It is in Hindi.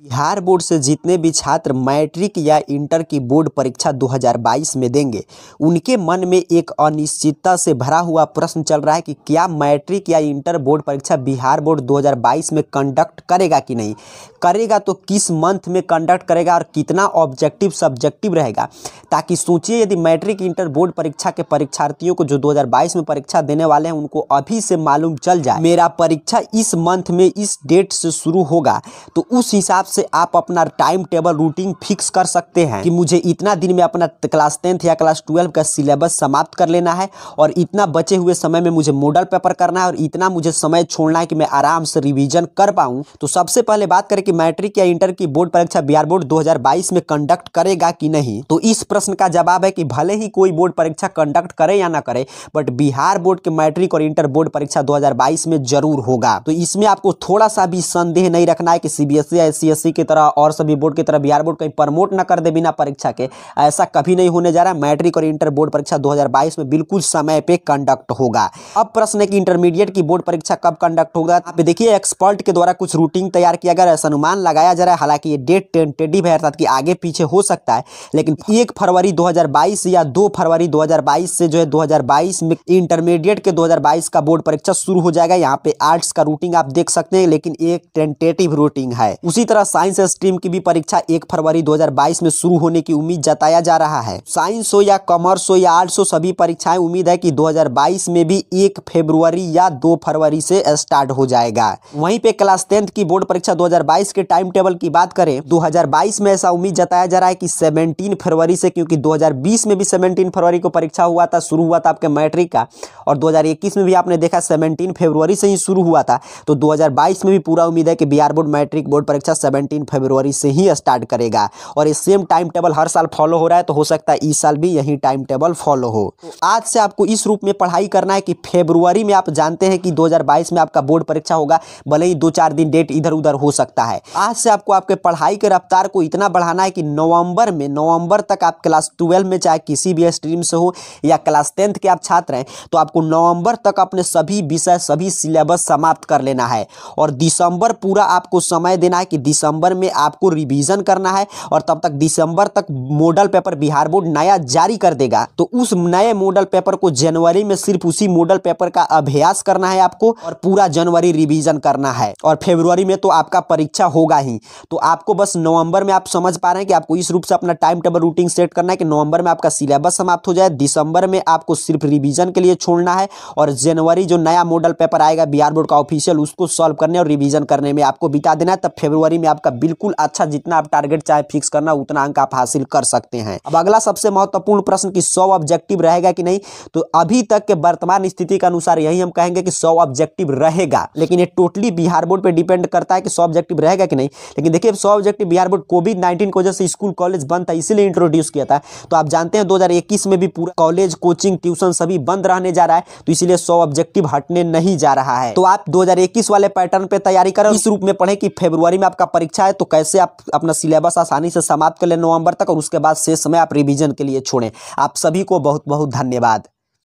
बिहार बोर्ड से जितने भी छात्र मैट्रिक या इंटर की बोर्ड परीक्षा 2022 में देंगे, उनके मन में एक अनिश्चितता से भरा हुआ प्रश्न चल रहा है कि क्या मैट्रिक या इंटर बोर्ड परीक्षा बिहार बोर्ड 2022 में कंडक्ट करेगा कि नहीं करेगा, तो किस मंथ में कंडक्ट करेगा और कितना ऑब्जेक्टिव सब्जेक्टिव रहेगा। ताकि सोचिए, यदि मैट्रिक इंटर बोर्ड परीक्षा के परीक्षार्थियों को जो 2022 में परीक्षा देने वाले हैं उनको अभी से मालूम चल जाए मेरा परीक्षा इस मंथ में इस डेट से शुरू होगा, तो उस हिसाब से आप अपना टाइम टेबल रूटीन फिक्स कर सकते हैं कि मुझे इतना दिन में अपना क्लास 10th या क्लास 12 का सिलेबस समाप्त कर लेना है और इतना बचे हुए समय में मुझे मॉडल पेपर करना है और इतना मुझे समय छोड़ना है कि मैं आराम से रिवीजन कर पाऊं। तो सबसे पहले बात करें कि मैट्रिक या इंटर की बोर्ड परीक्षा बिहार बोर्ड 2022 में कंडक्ट करेगा कि नहीं। तो इस प्रश्न का जवाब है कि भले ही कोई बोर्ड परीक्षा कंडक्ट करे या ना करे, बट बिहार बोर्ड के मैट्रिक और इंटर बोर्ड परीक्षा 2022 में जरूर होगा। तो इसमें आपको थोड़ा सा भी संदेह नहीं रखना है कि सीबीएसई या एससीएससी की तरह और सभी बोर्ड की तरह बिहार बोर्ड कहीं प्रमोट न कर दे बिना परीक्षा के। ऐसा कभी नहीं होने जा रहा। मैट्रिक और इंटर बोर्ड परीक्षा 2022 में बिल्कुल समय पे कंडक्ट होगा। अब प्रश्न है कि इंटरमीडिएट की बोर्ड परीक्षा कब कंडक्ट होगा। आप देखिए, एक्सपर्ट के द्वारा कुछ रूटीन तैयार किया गया, ऐसा अनुमान लगाया जा रहा है। हालांकि ये डेट टेंटेटिव है, अर्थात कि आगे पीछे हो सकता है, लेकिन 1 फरवरी 2022 या 2 फरवरी 2022 से जो है 2022 में इंटरमीडिएट के 2022 का बोर्ड परीक्षा शुरू हो जाएगा। यहाँ पे आर्ट्स का रूटीन आप देख सकते हैं, लेकिन एक टेंटेटिव रूटीन है। उसी तरह साइंस स्ट्रीम की भी परीक्षा 1 फरवरी 2022 में शुरू होने की उम्मीद जताया जा रहा है। साइंस हो या कॉमर्स हो या आर्ट्स हो, सभी परीक्षाएं उम्मीद है कि 2022 में भी 1 फरवरी या 2 फरवरी से स्टार्ट हो जाएगा। वहीं पे क्लास 10th की बोर्ड परीक्षा 2022 के टाइम टेबल की बात करें, 2022 में ऐसा उम्मीद जताया जा रहा है कि 17 फरवरी से, क्योंकि 2020 में भी 17 फरवरी को परीक्षा हुआ था, शुरू हुआ था आपके मैट्रिक का, और 2021 में भी आपने देखा 17 फरवरी से ही शुरू हुआ था। तो 2022 में भी पूरा उम्मीद है कि बिहार बोर्ड मैट्रिक बोर्ड परीक्षा 17 फरवरी से ही स्टार्ट करेगा। और ये सेम टाइम टेबल हर साल फॉलो हो रहा है, तो हो सकता है इस साल भी यही टाइम टेबल फॉलो हो। तो आज से आपको इस रूप में पढ़ाई करना है कि फरवरी में आप जानते हैं कि 2022 में आपका बोर्ड परीक्षा होगा, भले ही 2-4 दिन डेट इधर उधर हो सकता है। आज से आपको आपके पढ़ाई के रफ्तार को इतना बढ़ाना है कि नवंबर तक आप क्लास 12 में चाहे किसी भी स्ट्रीम से हो या क्लास 10th के आप छात्र हैं, तो आपको नवंबर तक अपने सभी विषय सभी सिलेबस समाप्त कर लेना है। और दिसंबर पूरा आपको समय देना है कि दिसंबर में आपको रिवीजन करना है, और तब तक दिसंबर तक मॉडल पेपर बिहार बोर्ड नया जारी कर देगा। तो उस नए मॉडल पेपर को जनवरी में सिर्फ उसी मॉडल पेपर का अभ्यास करना है आपको, और पूरा जनवरी रिवीजन करना है, और फरवरी में तो आपका परीक्षा होगा ही। तो आपको बस नवंबर में आप समझ पा रहे हैं कि आपको इस रूप से अपना टाइम टेबल रूटीन सेट करना है कि नवंबर में आपका सिलेबस समाप्त हो जाए, दिसंबर में आपको सिर्फ रिवीजन के लिए छोड़ना है, और जनवरी जो नया मॉडल पेपर आएगा बिहार बोर्ड का ऑफिशियल, उसको सॉल्व करने और रिवीजन करने में आपको बिता देना है। तब फरवरी में आपका बिल्कुल अच्छा, जितना आप टारगेट चाहे फिक्स करना उतना अंक आप हासिल कर सकते हैं। अब अगला सबसे महत्वपूर्ण प्रश्न कि 100 ऑब्जेक्टिव रहेगा कि नहीं। तो अभी तक के वर्तमान स्थिति के अनुसार यही हम कहेंगे कि 100 ऑब्जेक्टिव रहेगा, लेकिन ये टोटली बिहार बोर्ड पे डिपेंड करता है कि 100 ऑब्जेक्टिव रहेगा कि नहीं। लेकिन देखिए, 100 ऑब्जेक्टिव बिहार बोर्ड कोविड-19 की वजह से स्कूल कॉलेज बंद था, इसीलिए इंट्रोड्यूस किया था। तो आप जानते हैं 2021 में भी पूरा कॉलेज कोचिंग ट्यूशन सभी बंद रहने जा रहा है, तो इसीलिए 100 ऑब्जेक्टिव हटने नहीं जा रहा है। तो आप 2021 वाले पैटर्न पे तैयारी करें, इस रूप में पढ़ें कि फरवरी में आपका परीक्षा है, तो कैसे आप अपना सिलेबस आसानी से समाप्त कर लें नवंबर तक, और उसके बाद शेष समय आप रिवीजन के लिए छोड़ें। आप सभी को बहुत बहुत धन्यवाद।